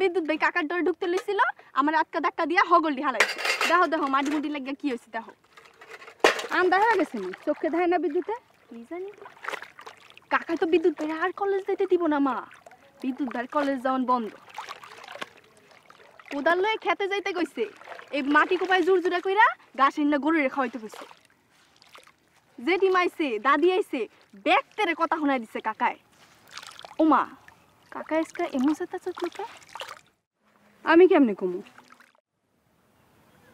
বিদ্যুৎ ভাই কাকার ডরে ঢুকতে লইছিল আমার আটকা ধাক্কা দিয়া হগলডি হালাইছে দেখো দেখো মাটি মুটি লাগিয়া কি হয়েছে দেখো আন্দা হয়ে গেছে নি চোখে দেয় না বিদ্যুতে কি জানি কাকা তো বিদ্যুৎ ভাই আর কলেজ যাইতে দিব না মা বিদ্যুৎ ভাই কলেজ যাওয়ান বন্ধ কোদাল লয়ে খেতে যাইতে কইছে এই মাটি কোপায় জোর জোরে কইরা ঘাস এনে গরুরে খাওয়াইতে কইছে জেঠি মাইছে দাদি আইছে ব্যাগতেরে কথা শোনাই দিছে কাকায় ওমা কাকা ইসকা এমন সাথে চটলুকা আমি কেমনে কমু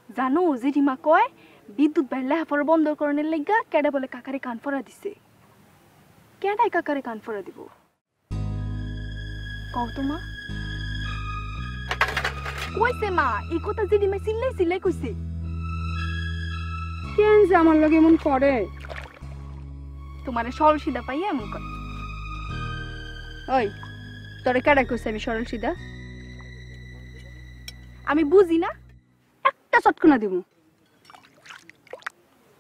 জানো জেঠিমা কয় বিদ্যুৎ ভাই লেহাপড়া বন্ধ করণের লাইগা কেডা বলে কাকারে কান ফরা দিছে কেডাই কাকারে কান ফরা দিব কও তো মা কইছে মা এই কথা জেঠিমা চিল্লাই চিল্লাই কইছে কেন যে আমার লগে এমন করে তোমারে সরল সিধা পাইয়া এমন করে ওই তোরে কেডা কইছে আমি সরল সিধা আমি বুঝি না একটা চটকনা দিব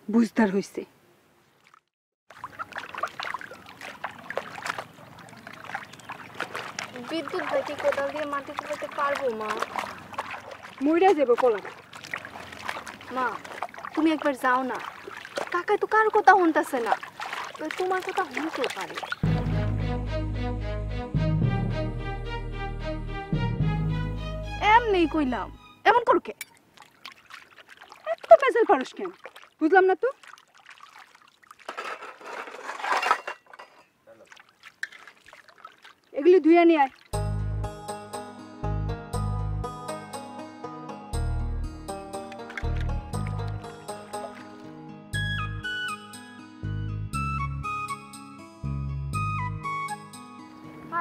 বুঝদার হইছে বিদ্যুৎ ভাই কি কোদাল দিয়ে মাটি তুলতে পারবো মা মইরা যাব কোলা মা তুমি একবার যাও না কাকা তো কার কথা শুনতাছে না তো তোমার কথা শুনতেও পারে এমনি কইলাম এমন করো কে এত পেছাল পারস কেন বুঝলাম না তো এগুলি ধুইয়া নিয়ে আয়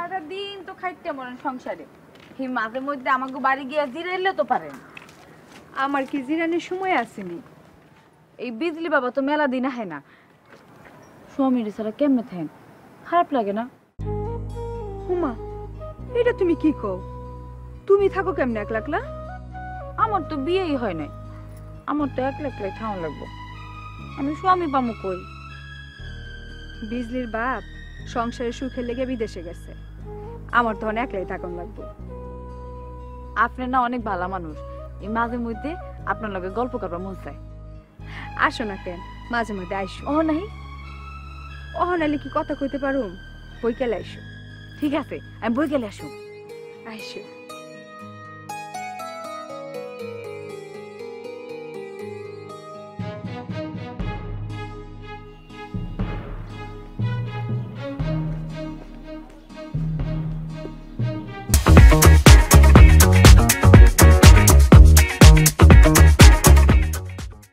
সারাদিন তো খাইতে মরেন সংসারে এই মাঝে মধ্যে আমাকে বাড়ি গিয়ে জিরাইলে তো পারেন আমার কি জিরানির সময় আসেনি এই বিজলি বাবা তো মেলা দিন আহে না স্বামীর ছাড়া কেমনে থাকেন খারাপ লাগে না হুমা এটা তুমি কি কও তুমি থাকো কেমনে একলা একলা আমার তো বিয়েই হয় নাই আমার তো একলা একলাই থাকা লাগবো আমি স্বামী পামু কই বিজলির বাপ সংসারের সুখে লেগে বিদেশে গেছে আমার তখন একলাই থাকুন লাগবো আপনি না অনেক ভালো মানুষ এই মাঝে মধ্যে আপনার লগে গল্প করবার মন চায় আসো না কেন মাঝে মাঝে আইসো ও নাই অহনালে কি কথা কইতে পারুম বইকেলে আইসো ঠিক আছে আমি বই গেলে আসুন আইসো